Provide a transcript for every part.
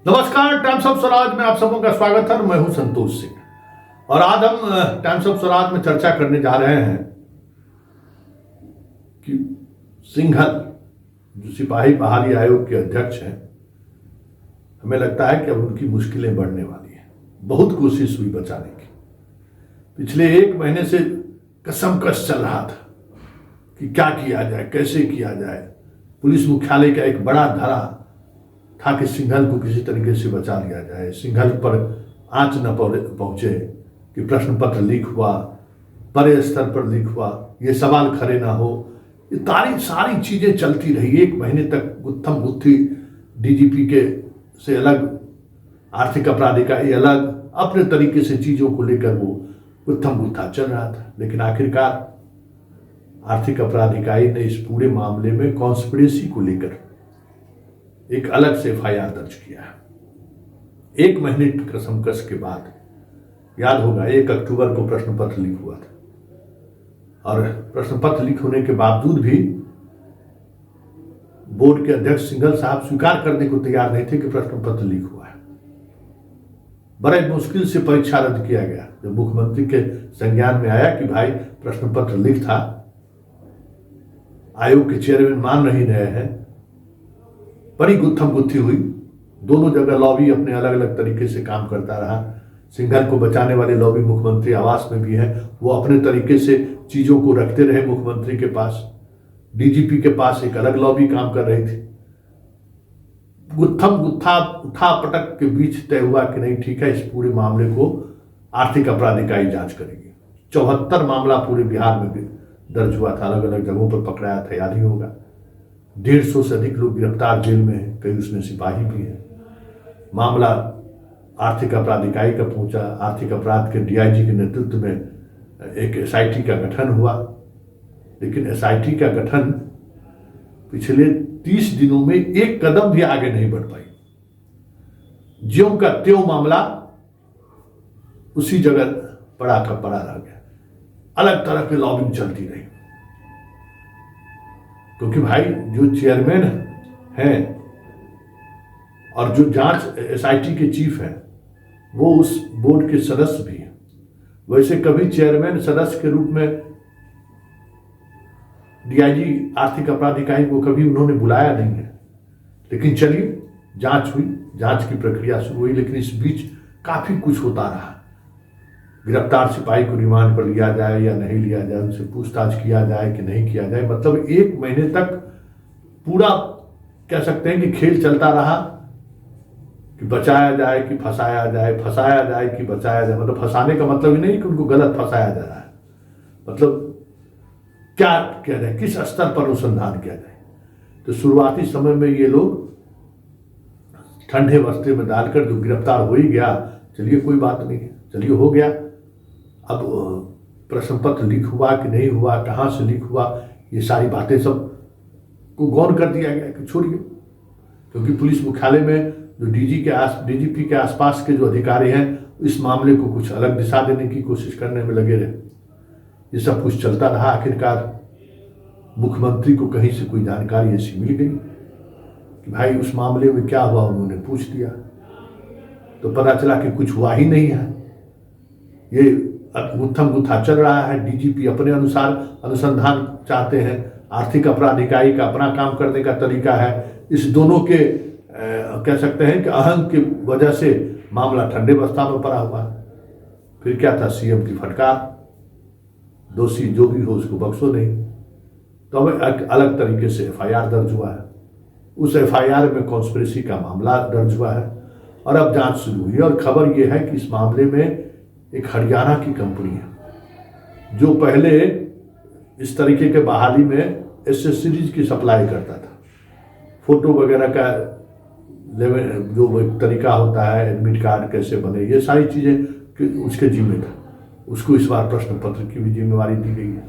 नमस्कार, times of Swaraj में आप सबों का स्वागत है। मैं हूं संतोष सिंह और आज हम टाइम्स ऑफ स्वराज में चर्चा करने जा रहे हैं कि सिंघल जो सिपाही बहाली आयोग के अध्यक्ष हैं, हमें लगता है कि अब उनकी मुश्किलें बढ़ने वाली हैं। बहुत कोशिश हुई बचाने की, पिछले 1 महीने से कसमकस चल रहा था कि क्या किया जाए, कैसे किया जाए। पुलिस मुख्यालय का एक बड़ा धरा था कि सिंघल को किसी तरीके से बचा लिया जाए, सिंघल पर आंच न पहुंचे कि प्रश्न पत्र लीक हुआ, बड़े स्तर पर लीक हुआ, ये सवाल खड़े ना हो। ये सारी चीजें चलती रही 1 महीने तक। गुत्थम गुत्थी डीजीपी के से अलग, आर्थिक अपराध इकाई अलग, अपने तरीके से चीजों को लेकर वो गुत्थम गुत्था चल रहा था। लेकिन आखिरकार आर्थिक अपराध इकाई ने इस पूरे मामले में कॉन्स्पिरेसी को लेकर एक अलग से एफआईआर दर्ज किया है। 1 महीने की कसमकस के बाद, याद होगा 1 अक्टूबर को प्रश्न पत्र लीक हुआ था और प्रश्न पत्र लीक होने के बावजूद भी बोर्ड के अध्यक्ष सिंघल साहब स्वीकार करने को तैयार नहीं थे कि प्रश्न पत्र लीक हुआ है। बड़े मुश्किल से परीक्षा रद्द किया गया। जब मुख्यमंत्री के संज्ञान में आया कि भाई प्रश्न पत्र लीक था, आयोग के चेयरमैन मान नहीं रहे हैं, बड़ी गुत्थम गुत्थी हुई। दोनों जगह लॉबी अपने अलग अलग तरीके से काम करता रहा। सिंघल को बचाने वाले लॉबी मुख्यमंत्री आवास में भी है, वो अपने तरीके से चीजों को रखते रहे मुख्यमंत्री के पास। डीजीपी के पास एक अलग लॉबी काम कर रही थी। गुत्थम गुत्था उठा पटक के बीच तय हुआ कि नहीं, ठीक है, इस पूरे मामले को आर्थिक अपराध इकाई जांच करेगी। 74 मामला पूरे बिहार में भी दर्ज हुआ था, अलग अलग जगहों पर पकड़ाया था, याद ही होगा। 150 से अधिक लोग गिरफ्तार जेल में हैं, कई उसमें सिपाही भी हैं। मामला आर्थिक अपराध इकाई का पहुंचा। आर्थिक अपराध के डीआईजी के नेतृत्व में एक एसआईटी का गठन हुआ, लेकिन एसआईटी का गठन पिछले 30 दिनों में एक कदम भी आगे नहीं बढ़ पाई। ज्यों का त्यों मामला उसी जगह पड़ा का पड़ा रह गया। अलग तरह की लॉबिंग चलती रही, क्योंकि भाई जो चेयरमैन हैं और जो जांच एसआईटी के चीफ हैं, वो उस बोर्ड के सदस्य भी हैं। वैसे कभी चेयरमैन सदस्य के रूप में डीआईजी आर्थिक अपराध इकाई को कभी उन्होंने बुलाया नहीं है। लेकिन चलिए, जांच हुई, जांच की प्रक्रिया शुरू हुई, लेकिन इस बीच काफी कुछ होता रहा। गिरफ्तार सिपाही को रिमांड पर लिया जाए या नहीं लिया जाए, उनसे पूछताछ किया जाए कि नहीं किया जाए। मतलब 1 महीने तक पूरा कह सकते हैं कि खेल चलता रहा कि बचाया जाए कि फंसाया जाए, फंसाया जाए कि बचाया जाए। मतलब फंसाने का मतलब ही नहीं कि उनको गलत फंसाया जा रहा है, मतलब क्या किया जाए, किस स्तर पर अनुसंधान किया जाए। तो शुरुआती समय में ये लोग ठंडे बस्ते में डालकर, जो गिरफ्तार हो ही गया, चलिए कोई बात नहीं है, चलिए हो गया। अब प्रश्न पत्र लीक हुआ कि नहीं हुआ, कहाँ से लीक हुआ, ये सारी बातें सब को गौन कर दिया गया कि छोड़िए। क्योंकि पुलिस मुख्यालय में जो डीजीपी के आसपास के जो अधिकारी हैं, इस मामले को कुछ अलग दिशा देने की कोशिश करने में लगे रहे। ये सब कुछ चलता रहा। आखिरकार मुख्यमंत्री को कहीं से कोई जानकारी ऐसी मिल गई कि भाई उस मामले में क्या हुआ, उन्होंने पूछ दिया तो पता चला कि कुछ हुआ ही नहीं है। ये गुत्थम गुत्था चल रहा है। डीजीपी अपने अनुसार अनुसंधान चाहते हैं, आर्थिक अपराध इकाई का अपना काम करने का तरीका है। इस दोनों के कह सकते हैं कि अहंग की वजह से मामला ठंडे बस्ता में पड़ा हुआ है। फिर क्या था, सीएम की फटकार, दोषी जो भी हो उसको बख्शो नहीं। तो अब एक अलग तरीके से एफआईआर दर्ज हुआ है। उस एफआईआर में कॉन्स्पिरेसी का मामला दर्ज हुआ है और अब जांच शुरू हुई। और खबर यह है कि इस मामले में एक हरियाणा की कंपनी है जो पहले इस तरीके के बहाली में एसेसरीज की सप्लाई करता था। फोटो वगैरह का जो एक तरीका होता है, एडमिट कार्ड कैसे बने, ये सारी चीज़ें उसके जिम्मे था। उसको इस बार प्रश्न पत्र की भी जिम्मेवारी दी गई है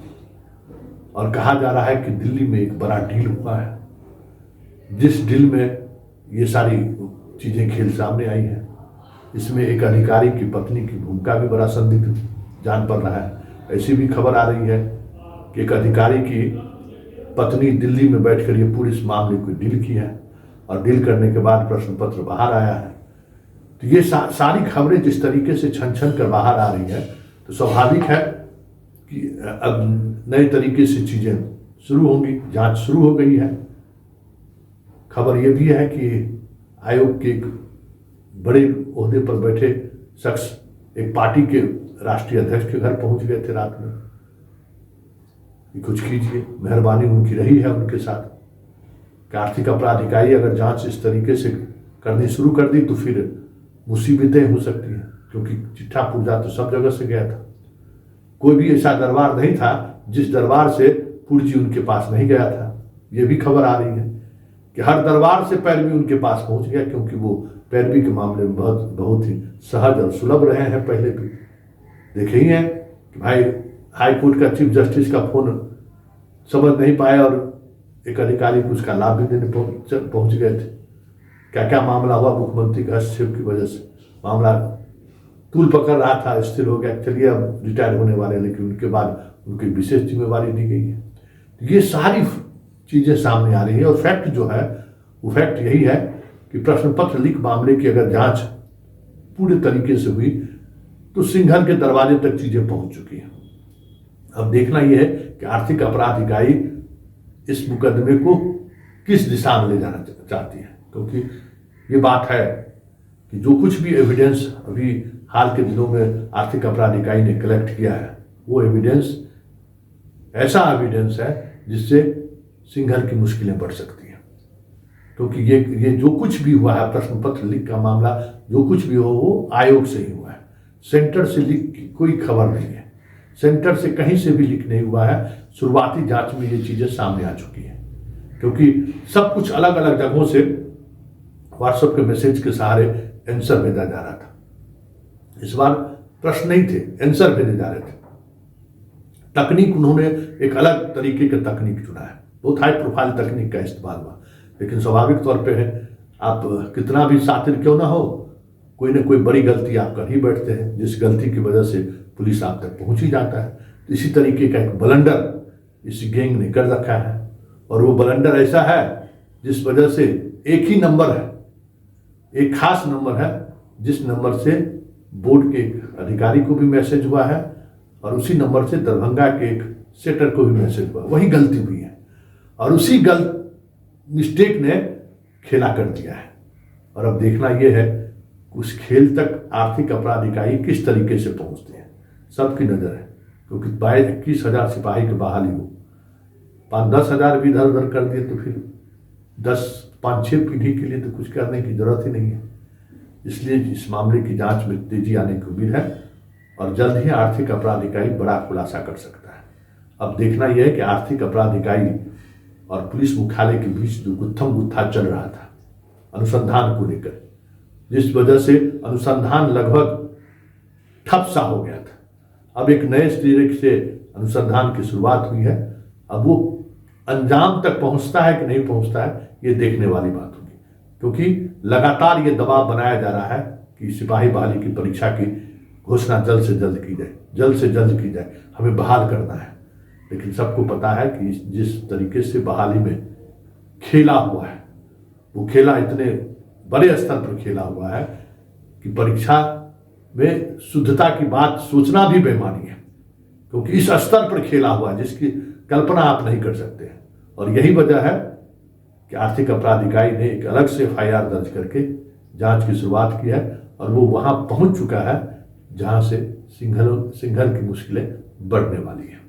और कहा जा रहा है कि दिल्ली में एक बड़ा डील हुआ है, जिस डील में ये सारी चीज़ें खेल सामने आई हैं। इसमें एक अधिकारी की पत्नी की भूमिका भी बड़ा संदिग्ध जान पड़ रहा है। ऐसी भी खबर आ रही है कि एक अधिकारी की पत्नी दिल्ली में बैठकर ये पूरे इस मामले को डील की है और डील करने के बाद प्रश्न पत्र बाहर आया है। तो ये सारी खबरें जिस तरीके से छन छन कर बाहर आ रही है, तो स्वाभाविक है कि अब नए तरीके से चीजें शुरू होंगी। जांच शुरू हो गई है। खबर यह भी है कि आयोग के एक बड़े ओहदे पर बैठे शख्स एक पार्टी के राष्ट्रीय अध्यक्ष के घर पहुंच गए थे रात में कि कुछ कीजिए, मेहरबानी उनकी रही है उनके साथ। कि आर्थिक अपराध इकाई अगर जांच इस तरीके से करनी शुरू कर दी तो फिर मुसीबतें हो सकती हैं, क्योंकि चिट्ठा पुर्जा तो सब जगह से गया था। कोई भी ऐसा दरबार नहीं था जिस दरबार से पुर्जी उनके पास नहीं गया था। ये भी खबर आ रही है कि हर दरबार से पैरवी उनके पास पहुंच गया, क्योंकि वो पैरवी के मामले में बहुत ही सहज और सुलभ रहे हैं। पहले भी देखे ही हैं कि भाई हाई कोर्ट का चीफ जस्टिस का फोन समझ नहीं पाए और एक अधिकारी को उसका लाभ भी देने पहुंच गए थे। क्या क्या मामला हुआ, मुख्यमंत्री के हस्तक्षेप की वजह से मामला तूल पकड़ रहा था, स्थिर हो गया। चलिए अब रिटायर होने वाले, लेकिन उनके बाद उनकी विशेष जिम्मेवारी दी गई है। ये सारी चीजें सामने आ रही है और फैक्ट जो है वो फैक्ट यही है कि प्रश्न पत्र लीक मामले की अगर जांच पूरे तरीके से हुई तो सिंघल के दरवाजे तक चीजें पहुंच चुकी हैं। अब देखना यह है कि आर्थिक अपराध इकाई इस मुकदमे को किस दिशा में ले जाना चाहती है, क्योंकि ये बात है कि जो कुछ भी एविडेंस अभी हाल के दिनों में आर्थिक अपराध इकाई ने कलेक्ट किया है, वो एविडेंस ऐसा एविडेंस है जिससे सिंघल की मुश्किलें बढ़ सकती हैं। क्योंकि ये जो कुछ भी हुआ है, प्रश्न पत्र लीक का मामला जो कुछ भी हो वो आयोग से ही हुआ है। सेंटर से लीक की कोई खबर नहीं है, सेंटर से कहीं से भी लीक नहीं हुआ है। शुरुआती जांच में ये चीजें सामने आ चुकी हैं, क्योंकि सब कुछ अलग अलग जगहों से व्हाट्सएप के मैसेज के सहारे आंसर भेजा जा रहा था। इस बार प्रश्न नहीं थे, आंसर भेजे जा रहे थे। तकनीक उन्होंने एक अलग तरीके का तकनीक चुना है, बहुत हाई प्रोफाइल तकनीक का इस्तेमाल हुआ। लेकिन स्वाभाविक तौर पे है, आप कितना भी शातिर क्यों ना हो, कोई ना कोई बड़ी गलती आप कर ही बैठते हैं, जिस गलती की वजह से पुलिस आप तक पहुंच ही जाता है। तो इसी तरीके का एक ब्लंडर इस गैंग ने कर रखा है, और वो ब्लंडर ऐसा है जिस वजह से एक ही नंबर है, एक खास नंबर है, जिस नंबर से बोर्ड के एक अधिकारी को भी मैसेज हुआ है और उसी नंबर से दरभंगा के एक सेटर को भी मैसेज हुआ। वही गलती हुई है और उसी मिस्टेक ने खेला कर दिया है। और अब देखना यह है उस खेल तक आर्थिक अपराध इकाई किस तरीके से पहुंचती है, सबकी नजर है। क्योंकि 22-21 सिपाही की बहाली हो, 5-10 हजार भी इधर उधर कर दिए तो फिर 5-6 पीढ़ी के लिए तो कुछ करने की जरूरत ही नहीं है। इसलिए इस मामले की जांच में तेजी आने की उम्मीद है और जल्द ही आर्थिक अपराध इकाई बड़ा खुलासा कर सकता है। अब देखना यह है कि आर्थिक अपराध इकाई और पुलिस मुख्यालय के बीच जो गुत्थम गुत्था चल रहा था अनुसंधान को लेकर, जिस वजह से अनुसंधान लगभग ठप सा हो गया था, अब एक नए सिरे से अनुसंधान की शुरुआत हुई है। अब वो अंजाम तक पहुंचता है कि नहीं पहुंचता है, ये देखने वाली बात होगी। क्योंकि लगातार ये दबाव बनाया जा रहा है कि सिपाही बहाली की परीक्षा की घोषणा जल्द से जल्द की जाए, जल्द से जल्द की जाए, हमें बहाल करना है। लेकिन सबको पता है कि जिस तरीके से बहाली में खेला हुआ है, वो खेला इतने बड़े स्तर पर खेला हुआ है कि परीक्षा में शुद्धता की बात सोचना भी बेईमानी है, क्योंकि इस स्तर पर खेला हुआ है जिसकी कल्पना आप नहीं कर सकते हैं। और यही वजह है कि आर्थिक अपराध इकाई ने एक अलग से FIR दर्ज करके जांच की शुरुआत की है और वो वहां पहुंच चुका है जहां से सिंघल की मुश्किलें बढ़ने वाली है।